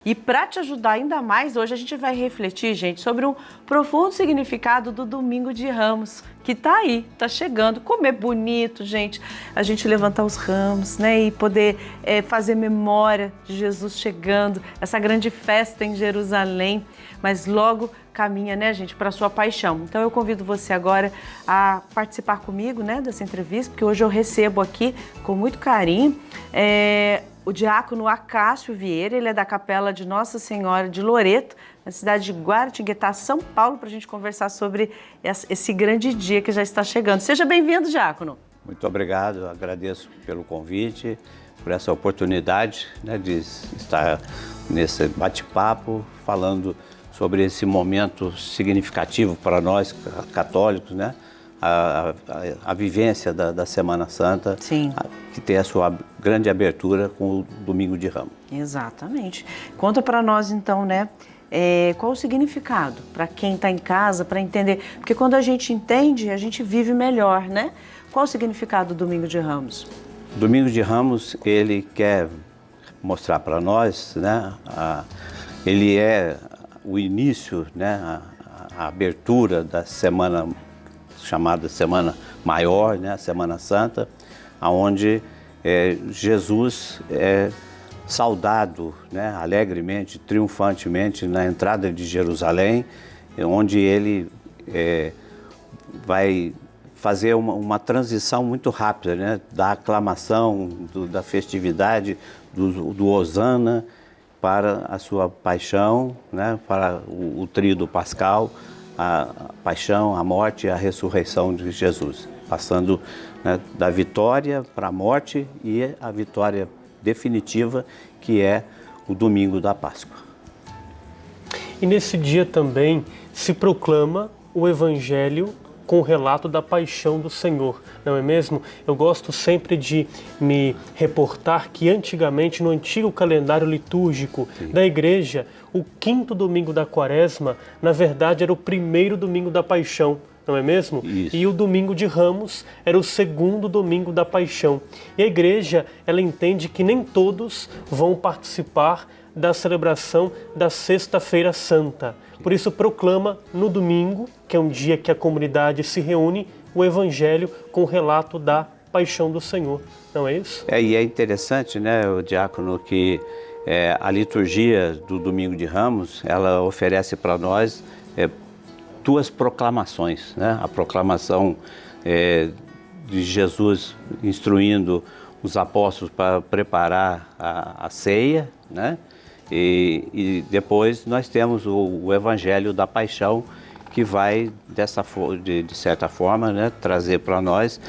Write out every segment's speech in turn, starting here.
E para te ajudar ainda mais, hoje a gente vai refletir, gente, sobre um profundo significado do Domingo de Ramos, que tá aí, tá chegando. Como é bonito, gente, a gente levantar os ramos, né, e poder fazer memória de Jesus chegando, essa grande festa em Jerusalém, mas logo caminha, né, gente, para a sua paixão. Então eu convido você agora a participar comigo, né, dessa entrevista, porque hoje eu recebo aqui com muito carinho o diácono Acácio Vieira. Ele é da Capela de Nossa Senhora de Loreto, na cidade de Guaratinguetá, São Paulo, para a gente conversar sobre esse grande dia que já está chegando. Seja bem-vindo, diácono. Muito obrigado, agradeço pelo convite, por essa oportunidade, né, de estar nesse bate-papo falando sobre esse momento significativo para nós católicos, né? A vivência da Semana Santa, Sim, que tem a sua grande abertura com o Domingo de Ramos. Exatamente. Conta para nós então, né, qual o significado para quem está em casa, para entender, porque quando a gente entende, a gente vive melhor, né? Qual o significado do Domingo de Ramos? O Domingo de Ramos, ele quer mostrar para nós, né, ele é o início, né, a abertura da semana chamada Semana Maior, né, a Semana Santa, onde Jesus é saudado, né, alegremente, triunfantemente na entrada de Jerusalém, onde ele vai fazer uma transição muito rápida, né, da aclamação, da festividade, do Hosana, para a sua paixão, né, para o tríodo pascal, a paixão, a morte e a ressurreição de Jesus, passando, né, da vitória para a morte e a vitória definitiva, que é o domingo da Páscoa. E nesse dia também se proclama o Evangelho com o relato da paixão do Senhor, não é mesmo? Eu gosto sempre de me reportar que antigamente, no antigo calendário litúrgico da Igreja, o quinto domingo da Quaresma, na verdade, era o primeiro domingo da Paixão, não é mesmo? Isso. E o Domingo de Ramos era o segundo domingo da Paixão. E a Igreja, ela entende que nem todos vão participar da celebração da Sexta-feira Santa. Por isso proclama no domingo, que é um dia que a comunidade se reúne, o Evangelho com o relato da paixão do Senhor. Não é isso? E é interessante, né, o diácono, que a liturgia do Domingo de Ramos, ela oferece para nós duas proclamações, né? A proclamação de Jesus instruindo os apóstolos para preparar a ceia, né? E depois nós temos o Evangelho da Paixão, que vai, de certa forma, né, trazer para nós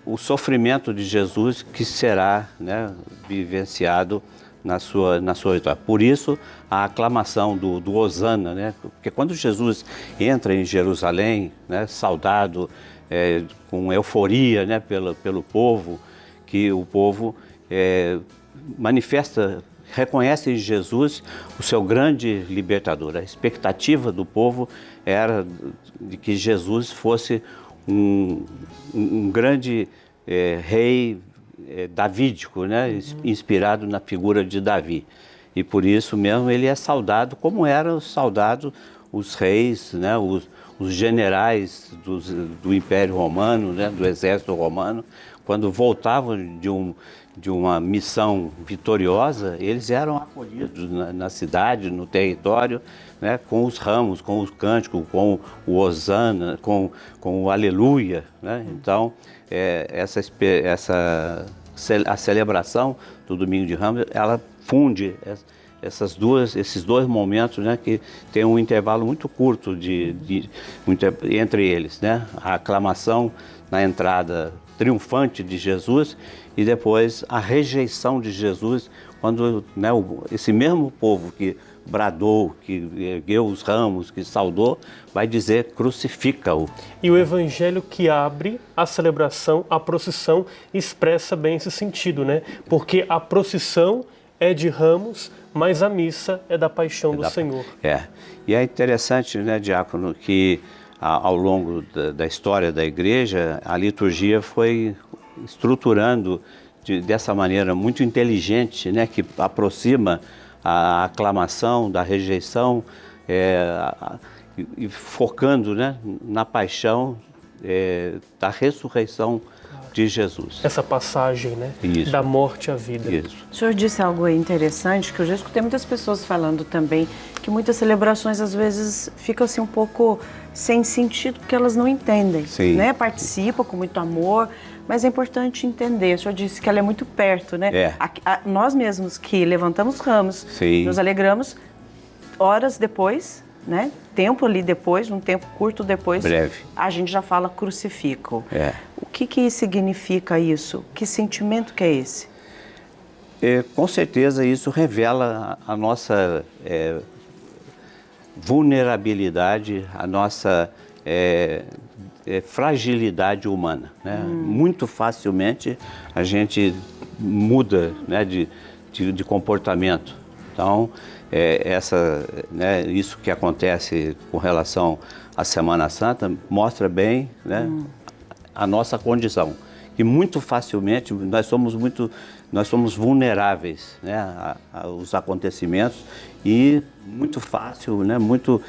o sofrimento de Jesus, que será, né, vivenciado na sua vitória. Por isso, a aclamação do Hosana, né? Porque quando Jesus entra em Jerusalém, né, saudado, com euforia, né, pelo povo, que o povo reconhece em Jesus o seu grande libertador. A expectativa do povo era de que Jesus fosse um grande rei davídico, né, inspirado na figura de Davi. E por isso mesmo ele é saudado, como eram saudados os reis, né, os generais do Império Romano, né, do Exército Romano, quando voltavam de uma missão vitoriosa, eles eram acolhidos na cidade, no território, né, com os ramos, com os cânticos, com o Hosana, com o Aleluia, né? Então, a celebração do Domingo de Ramos, ela funde esses dois momentos, né, que tem um intervalo muito curto entre eles, né? A aclamação na entrada triunfante de Jesus e depois a rejeição de Jesus, quando, né, esse mesmo povo que bradou, que ergueu os ramos, que saudou, vai dizer: crucifica-o. E o Evangelho que abre a celebração, a procissão, expressa bem esse sentido, né? Porque a procissão é de ramos, mas a missa é da paixão do Senhor. E é interessante, né, diácono, que ao longo da história da Igreja, a liturgia foi estruturando dessa maneira muito inteligente, né, que aproxima a aclamação da rejeição, e focando, né, na paixão da ressurreição de Jesus. Essa passagem, né? Isso. Da morte à vida. Isso. O senhor disse algo interessante, que eu já escutei muitas pessoas falando também, que muitas celebrações às vezes ficam assim um pouco sem sentido, porque elas não entendem, Sim. né? Participam com muito amor, mas é importante entender. O senhor disse que ela é muito perto, né? Nós mesmos que levantamos ramos, Sim. nos alegramos, horas depois, né? Tempo ali depois, um tempo curto depois, Breve. a gente já fala crucifico. É. O que significa isso? Que sentimento que é esse? Com certeza isso revela a nossa vulnerabilidade, a nossa fragilidade humana, né? Muito facilmente a gente muda, né, de comportamento. Então, isso que acontece com relação à Semana Santa mostra bem, né, a nossa condição. E muito facilmente nós somos vulneráveis, né, aos acontecimentos, e muito fácil, né, muito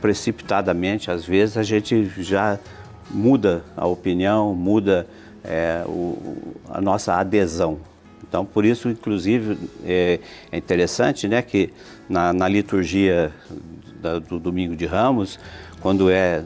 precipitadamente, às vezes a gente já muda a opinião, muda a nossa adesão. Então, por isso, inclusive, é interessante, né, que na liturgia do Domingo de Ramos, quando é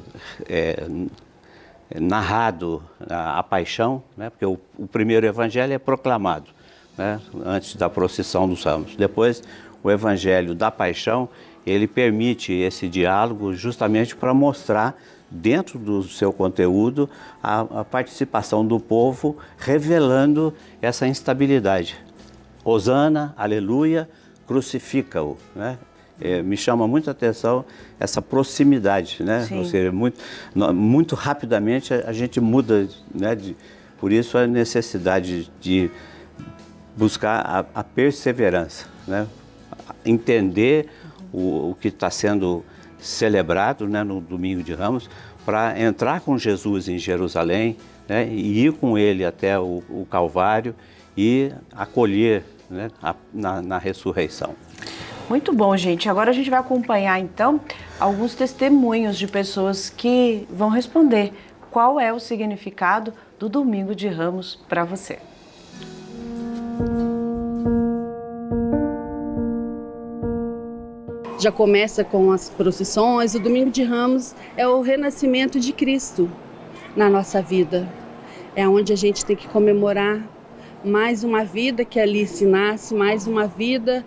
narrado a paixão, né, porque o primeiro evangelho é proclamado, né, antes da procissão dos Ramos. Depois, o evangelho da paixão, ele permite esse diálogo justamente para mostrar, dentro do seu conteúdo, a participação do povo, revelando essa instabilidade. Hosana, aleluia, crucifica-o, né? Me chama muita atenção essa proximidade, né? Ou seja, muito rapidamente a gente muda, né? Por isso a necessidade de buscar a perseverança, né? Entender o que está sendo celebrado, né, no Domingo de Ramos, para entrar com Jesus em Jerusalém, né, e ir com ele até o Calvário e acolher, né, na ressurreição. Muito bom, gente. Agora a gente vai acompanhar, então, alguns testemunhos de pessoas que vão responder qual é o significado do Domingo de Ramos para você. Já começa com as procissões. O Domingo de Ramos é o renascimento de Cristo na nossa vida. É onde a gente tem que comemorar mais uma vida que ali se nasce, mais uma vida,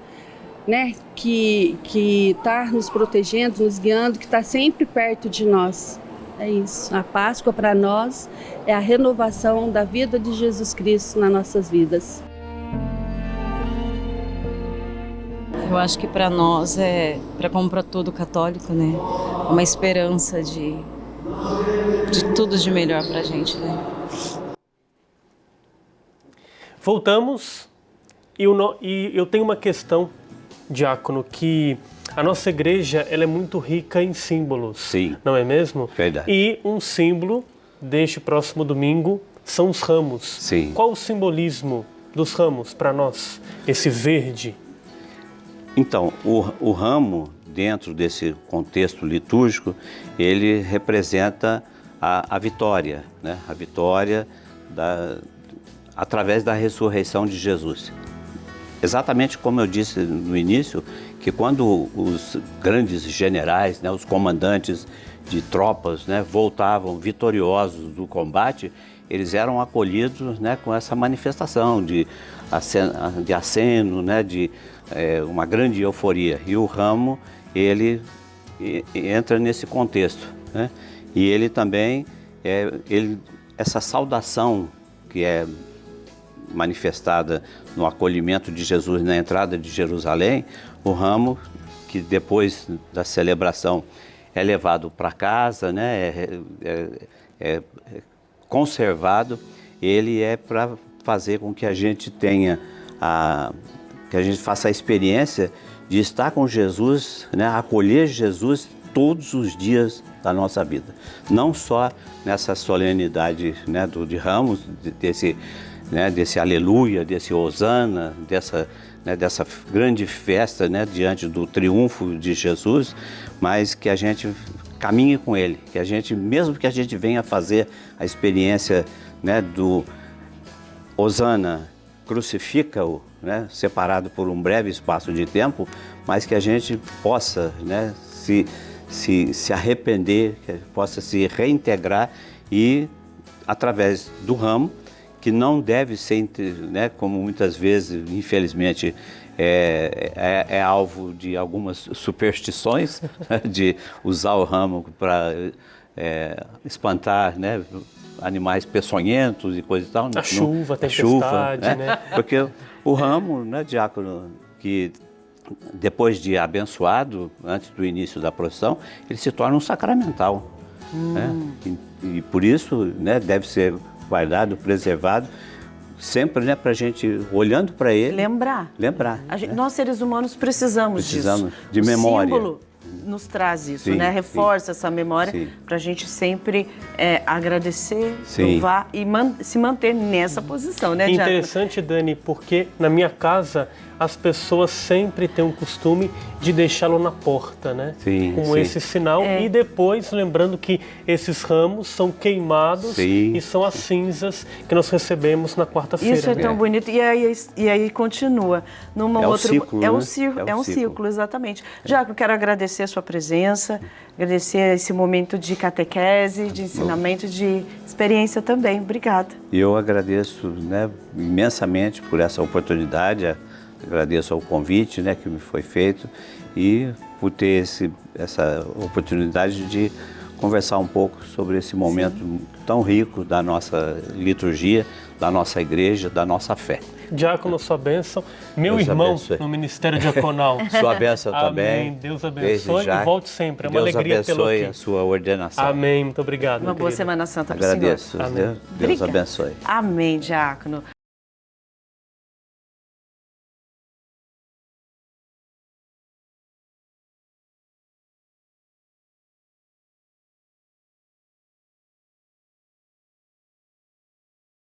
né, que está nos protegendo, nos guiando, que está sempre perto de nós. É isso. A Páscoa para nós é a renovação da vida de Jesus Cristo nas nossas vidas. Eu acho que para nós como para todo católico, né, é uma esperança de tudo de melhor para a gente, né? Voltamos e eu tenho uma questão, diácono, que a nossa igreja ela é muito rica em símbolos. Sim. Não é mesmo? Verdade. E um símbolo deste próximo domingo são os ramos. Sim. Qual o simbolismo dos ramos para nós? Esse verde. Então, o ramo, dentro desse contexto litúrgico, ele representa a vitória, né? A vitória através da ressurreição de Jesus. Exatamente como eu disse no início, que quando os grandes generais, né, os comandantes de tropas, né, voltavam vitoriosos do combate, eles eram acolhidos, né, com essa manifestação de aceno, né, de uma grande euforia. E o ramo, ele entra nesse contexto, né? E ele também, essa saudação que é manifestada no acolhimento de Jesus na entrada de Jerusalém, o ramo, que depois da celebração é levado para casa, né, é conservado, ele é para fazer com que a gente tenha que a gente faça a experiência de estar com Jesus, né, acolher Jesus todos os dias da nossa vida. Não só nessa solenidade, né, de Ramos, né, desse aleluia, desse hosana, dessa grande festa, né, diante do triunfo de Jesus, mas que a gente caminhe com Ele, que a gente, mesmo que a gente venha fazer a experiência, né, do hosana, crucifica-o, né, separado por um breve espaço de tempo, mas que a gente possa, né, se arrepender, que possa se reintegrar e, através do ramo, que não deve ser, né, como muitas vezes, infelizmente, é alvo de algumas superstições, né, de usar o ramo para espantar, né, animais peçonhentos e coisa e tal. A chuva, a tempestade, né? Porque o ramo, né, diácono, que depois de abençoado, antes do início da procissão, ele se torna um sacramental. Né? E por isso, né, deve ser guardado, preservado, sempre, né, para a gente, olhando para ele... Lembrar. Né? Nós, seres humanos, precisamos disso. De memória. O símbolo nos traz isso, Sim, né? Reforça sim. essa memória para a gente sempre agradecer, Sim. louvar e se manter nessa posição, né, Diácono? Interessante, Dani, porque na minha casa as pessoas sempre têm um costume de deixá-lo na porta, né? Sim, com sim. esse sinal. E depois, lembrando que esses ramos são queimados Sim. e são as cinzas que nós recebemos na quarta-feira. Isso é tão bonito. E aí continua. O ciclo, é um né? ciclo, É um ciclo, exatamente. Diácono, quero agradecer a sua presença, agradecer esse momento de catequese, de ensinamento, de experiência também. Obrigada. E eu agradeço, né, imensamente por essa oportunidade, agradeço ao convite, né, que me foi feito e por ter essa oportunidade de conversar um pouco sobre esse momento tão rico da nossa liturgia, da nossa igreja, da nossa fé. Diácono, sua bênção. Meu Deus irmão abençoe. no Ministério Diaconal. Sua bênção também. Amém. Deus abençoe Desde já. e volte sempre. É uma Deus alegria tê-lo abençoe aqui. a sua ordenação. Amém. Muito obrigado. Uma meu boa querido. Semana Santa para o senhor. Agradeço. Amém. Deus abençoe. Amém, Diácono.